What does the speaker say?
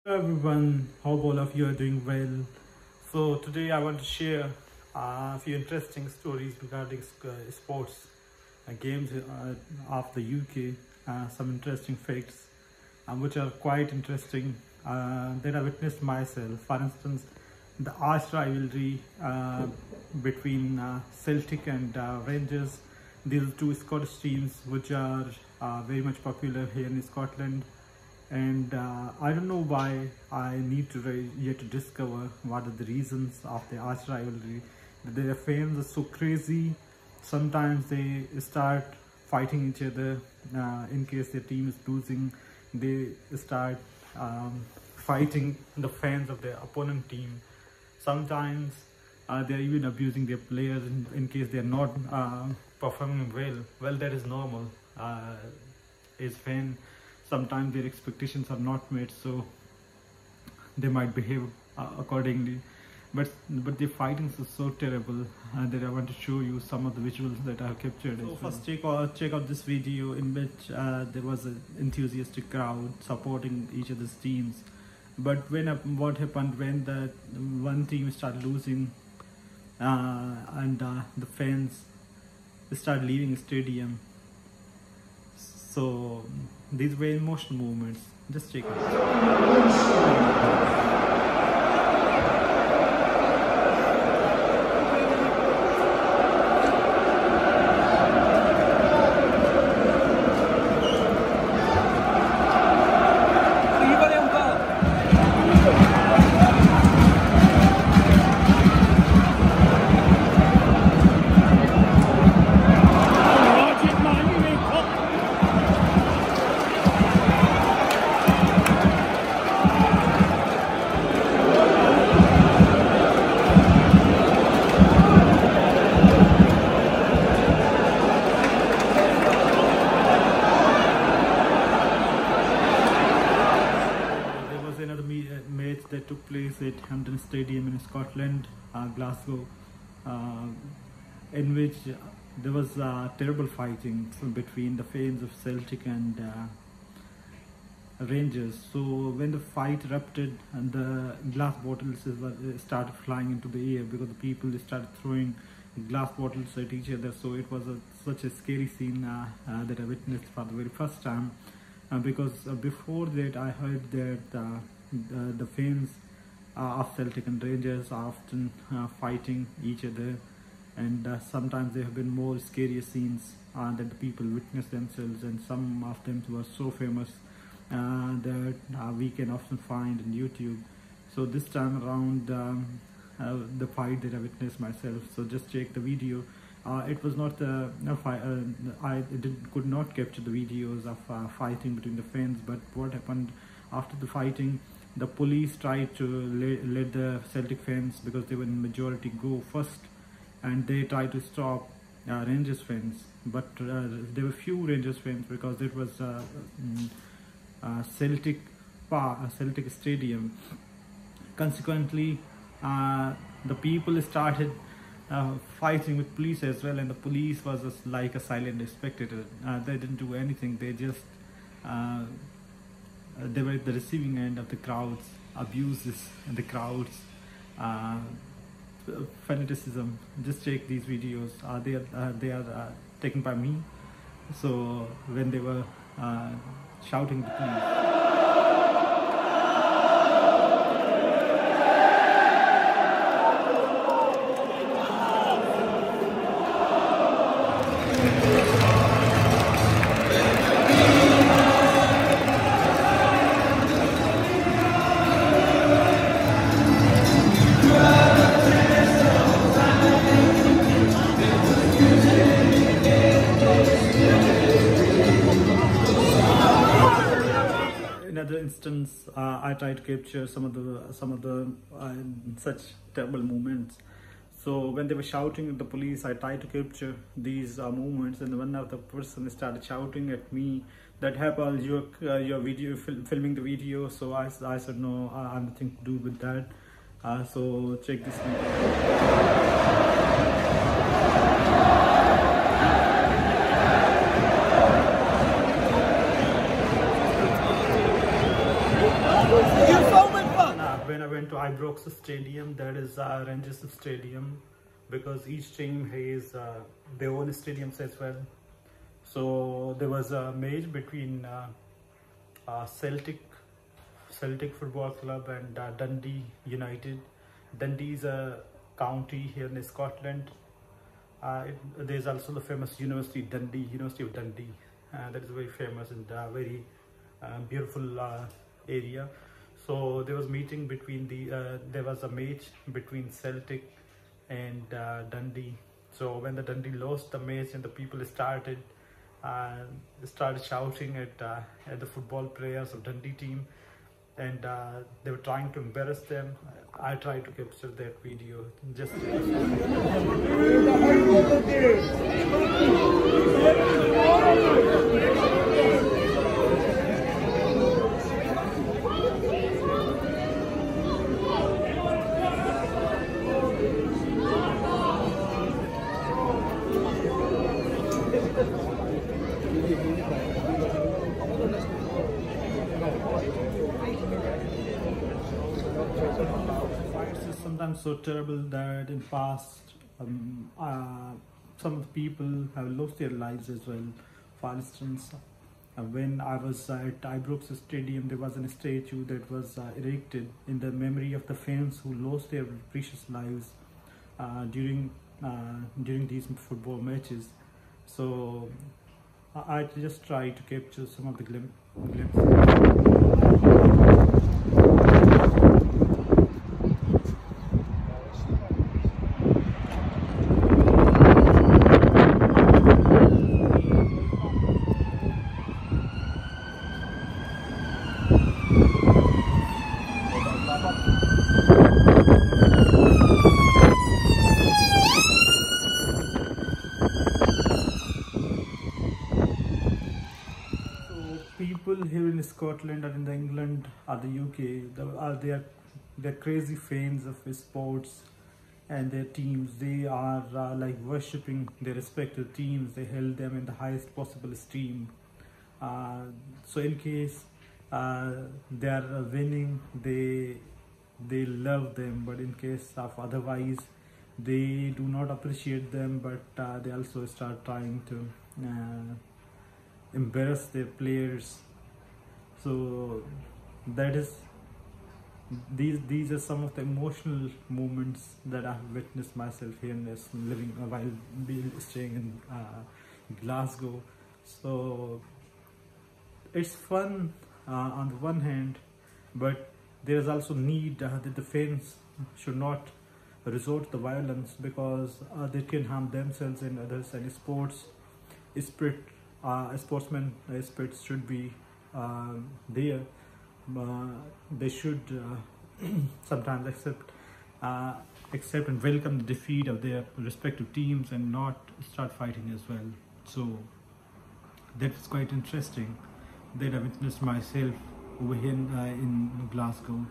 Hello everyone, hope all of you are doing well. So today I want to share a few interesting stories regarding sports games of the UK, some interesting facts which are quite interesting that I witnessed myself. For instance, the arch rivalry between Celtic and Rangers. These are two Scottish teams which are very much popular here in Scotland. And I don't know why. I need to yet to discover what are the reasons of the arch rivalry. Their fans are so crazy. Sometimes they start fighting each other in case their team is losing. They start fighting the fans of their opponent team. Sometimes they are even abusing their players in case they are not performing well. Well, that is normal. As fan, sometimes their expectations are not met, so they might behave accordingly. But the fighting is so terrible that I want to show you some of the visuals that I have captured. So first check out this video in which there was an enthusiastic crowd supporting each other's teams. But what happened when the one team started losing and the fans started leaving the stadium. So these were emotional moments. Just check it out. Match that took place at Hampden Stadium in Scotland, Glasgow, in which there was terrible fighting between the fans of Celtic and Rangers. So when the fight erupted and the glass bottles started flying into the air because the people started throwing glass bottles at each other, so it was such a scary scene that I witnessed for the very first time. Because before that I heard that the fans of Celtic and Rangers are often fighting each other, and sometimes there have been more scarier scenes that the people witness themselves, and some of them were so famous that we can often find on YouTube. So this time around the fight that I witnessed myself, so just check the video. It was not I could not capture the videos of fighting between the fans, but what happened after the fighting, the police tried to let the Celtic fans, because they were in majority, go first, and they tried to stop Rangers fans. But there were few Rangers fans because it was Celtic stadium. Consequently, the people started fighting with police as well, and the police was just like a silent spectator. They didn't do anything. They just they were at the receiving end of the crowd's abuses and the crowd's fanaticism. Just check these videos. They are taken by me. So when they were shouting the police. Another instance, I tried to capture some of the such terrible moments. So when they were shouting at the police, I tried to capture these moments, and one of the person started shouting at me that, "Hapal, your video filming the video." So I said no, I have nothing to do with that. So check this video. when I went to Ibrox Stadium, that is Rangers Stadium, because each team has their own stadiums as well. So there was a match between Celtic Football Club and Dundee United. Dundee is a county here in Scotland. There's also the famous University of Dundee. That is very famous and very beautiful area. So there was there was a match between Celtic and Dundee. So when the Dundee lost the match and the people started shouting at the football players of Dundee team, and they were trying to embarrass them. I tried to capture that video. Just fights is sometimes so terrible that in past some of the people have lost their lives as well. For instance, when I was at Ibrox Stadium, there was a statue that was erected in the memory of the fans who lost their precious lives during these football matches. So I just try to capture some of the glimpses. People here in Scotland or in the England or the UK, they're crazy fans of sports and their teams. They are like worshipping their respective teams. They held them in the highest possible esteem. So in case they are winning, they love them. But in case of otherwise, they do not appreciate them. But they also start trying to embarrass their players. So that is these are some of the emotional moments that I have witnessed myself here in this living while staying in Glasgow. So it's fun on the one hand, but there is also need that the fans should not resort to the violence, because they can harm themselves and others. And sports spirit, sportsman spirit should be there. They should sometimes accept and welcome the defeat of their respective teams and not start fighting as well. So that's quite interesting that I witnessed myself over here in Glasgow.